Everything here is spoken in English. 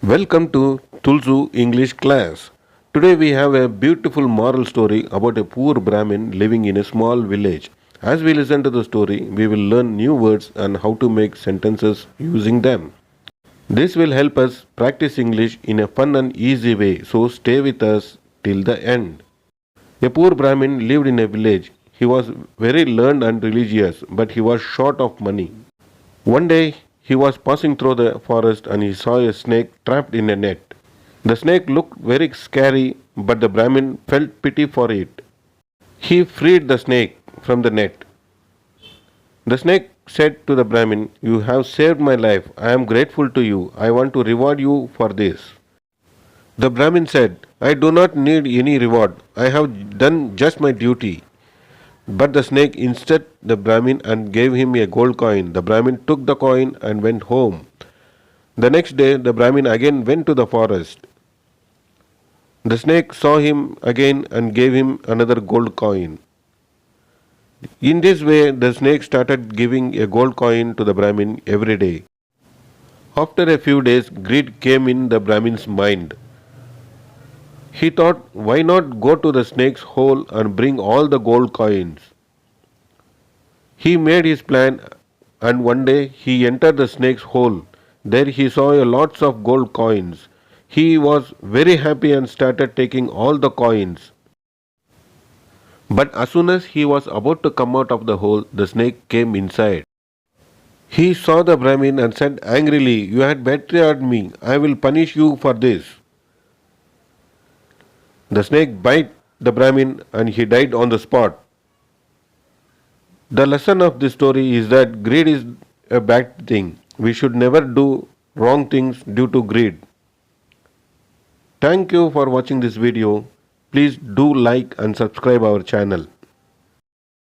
Welcome to Tulsu English class. Today we have a beautiful moral story about a poor Brahmin living in a small village. As we listen to the story, we will learn new words and how to make sentences using them. This will help us practice English in a fun and easy way, so stay with us till the end. A poor Brahmin lived in a village. He was very learned and religious, but he was short of money. One day he was passing through the forest and he saw a snake trapped in a net. The snake looked very scary, but the Brahmin felt pity for it. He freed the snake from the net. The snake said to the Brahmin, "You have saved my life. I am grateful to you. I want to reward you for this." The Brahmin said, "I do not need any reward. I have done just my duty." But the snake instead the Brahmin and gave him a gold coin. The Brahmin took the coin and went home. The next day the Brahmin again went to the forest. The snake saw him again and gave him another gold coin. In this way the snake started giving a gold coin to the Brahmin every day. After a few days greed came in the Brahmin's mind. He thought, why not go to the snake's hole and bring all the gold coins? He made his plan and one day he entered the snake's hole. There he saw lots of gold coins. He was very happy and started taking all the coins. But as soon as he was about to come out of the hole, the snake came inside. He saw the Brahmin and said angrily, "You had betrayed me. I will punish you for this." The snake bit the Brahmin and he died on the spot. The lesson of this story is that greed is a bad thing. We should never do wrong things due to greed. Thank you for watching this video. Please do like and subscribe our channel.